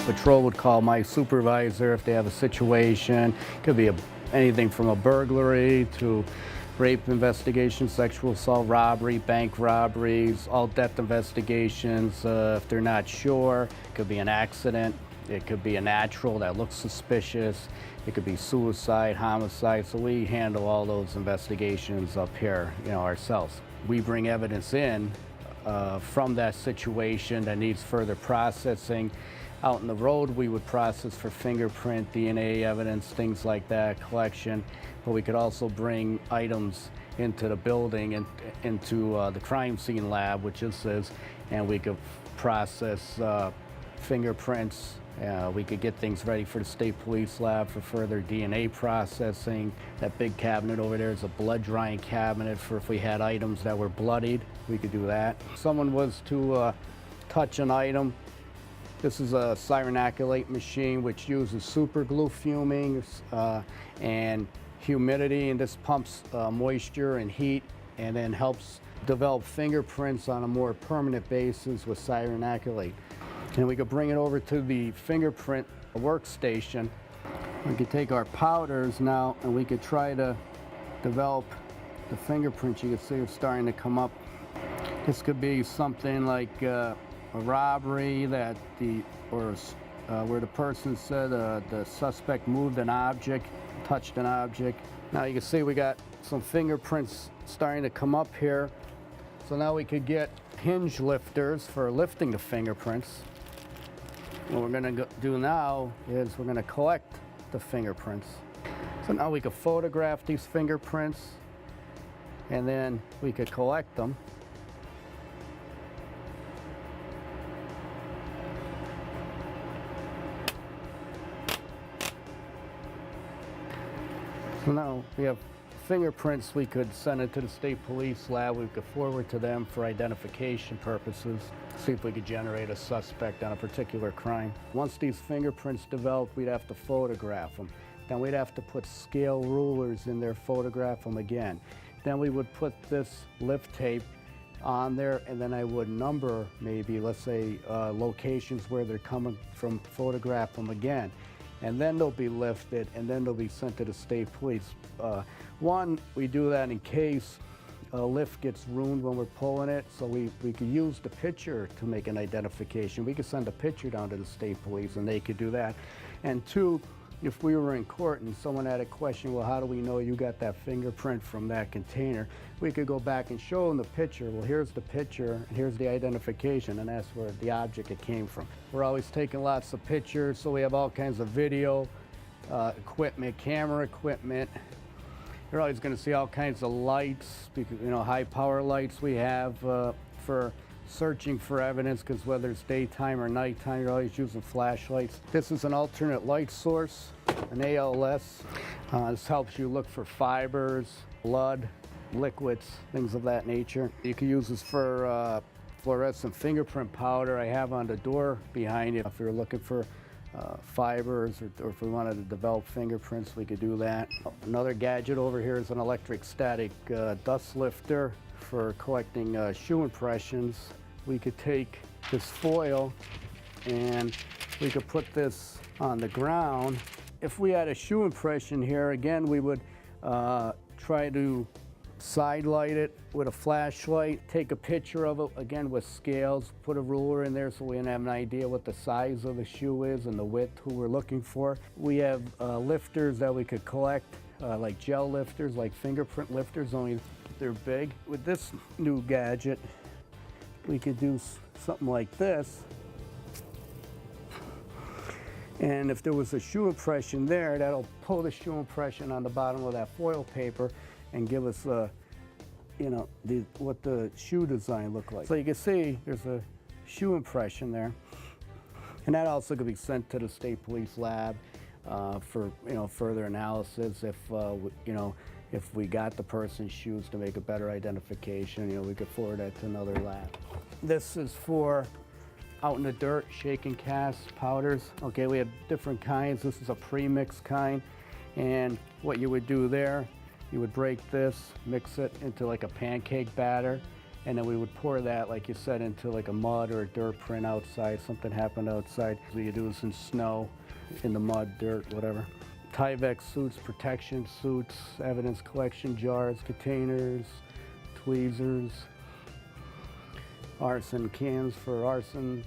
Patrol would call my supervisor if they have a situation. Could be anything from a burglary to rape investigation, sexual assault, robbery, bank robberies, all death investigations. If they're not sure, it could be an accident. It could be a natural that looks suspicious. It could be suicide, homicide. So we handle all those investigations up here, ourselves. We bring evidence in from that situation that needs further processing. Out in the road, we would process for fingerprint, DNA evidence, things like that, collection. But we could also bring items into the building and into the crime scene lab, which this is, and we could process fingerprints. We could get things ready for the state police lab for further DNA processing. That big cabinet over there is a blood drying cabinet for if we had items that were bloodied, we could do that. If someone was to touch an item, this is a cyanoacrylate machine which uses super glue fuming and humidity, and this pumps moisture and heat and then helps develop fingerprints on a more permanent basis with cyanoacrylate. And we could bring it over to the fingerprint workstation. We could take our powders now and we could try to develop the fingerprints. You can see it's starting to come up. This could be something like a robbery where the person said the suspect moved an object, touched an object. Now you can see we got some fingerprints starting to come up here. So now we could get hinge lifters for lifting the fingerprints. What we're going to do now is we're going to collect the fingerprints. So now we could photograph these fingerprints and then we could collect them. So now we have fingerprints. We could send it to the state police lab. We could forward to them for identification purposes, see if we could generate a suspect on a particular crime. Once these fingerprints develop, we'd have to photograph them. Then we'd have to put scale rulers in there, photograph them again. Then we would put this lift tape on there, and then I would number maybe, let's say, locations where they're coming from, photograph them again. And then they'll be lifted, and then they'll be sent to the state police. One, we do that in case a lift gets ruined when we're pulling it, so we could use the picture to make an identification. We could send a picture down to the state police, and they could do that. And two, if we were in court and someone had a question, well, how do we know you got that fingerprint from that container? We could go back and show them the picture. Well, here's the picture, and here's the identification, and that's where the object it came from. We're always taking lots of pictures, so we have all kinds of video equipment, camera equipment. You're always going to see all kinds of lights, because, high power lights we have for searching for evidence, because whether it's daytime or nighttime, you're always using flashlights. This is an alternate light source, an ALS. This helps you look for fibers, blood, liquids, things of that nature. You can use this for fluorescent fingerprint powder I have on the door behind you. If you're looking for fibers or if we wanted to develop fingerprints, we could do that. Another gadget over here is an electric static dust lifter for collecting shoe impressions. We could take this foil and we could put this on the ground. If we had a shoe impression here, again, we would try to side light it with a flashlight, take a picture of it, again with scales, put a ruler in there so we have an idea what the size of the shoe is and the width, who we're looking for. We have lifters that we could collect, like gel lifters, like fingerprint lifters, only they're big. With this new gadget, we could do something like this. And if there was a shoe impression there, that'll pull the shoe impression on the bottom of that foil paper and give us, what the shoe design looked like. So you can see there's a shoe impression there. And that also could be sent to the state police lab for, further analysis. If we got the person's shoes to make a better identification, we could forward that to another lab. This is for out in the dirt, shake and cast powders. Okay, we have different kinds. This is a pre-mixed kind. And what you would do there, you would break this, mix it into like a pancake batter, and then we would pour that, like you said, into like a mud or a dirt print outside. Something happened outside. So you do this in snow, in the mud, dirt, whatever. Tyvek suits, protection suits, evidence collection jars, containers, tweezers, arson cans for arson,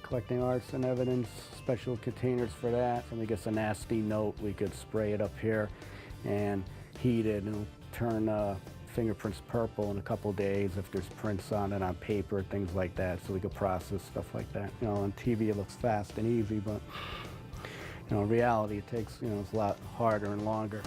collecting arson evidence, special containers for that. Somebody gets a nasty note, we could spray it up here and heat it and turn fingerprints purple in a couple days if there's prints on it on paper, things like that, so we could process stuff like that. You know, on TV it looks fast and easy, but you know, in reality it takes, you know, it's a lot harder and longer.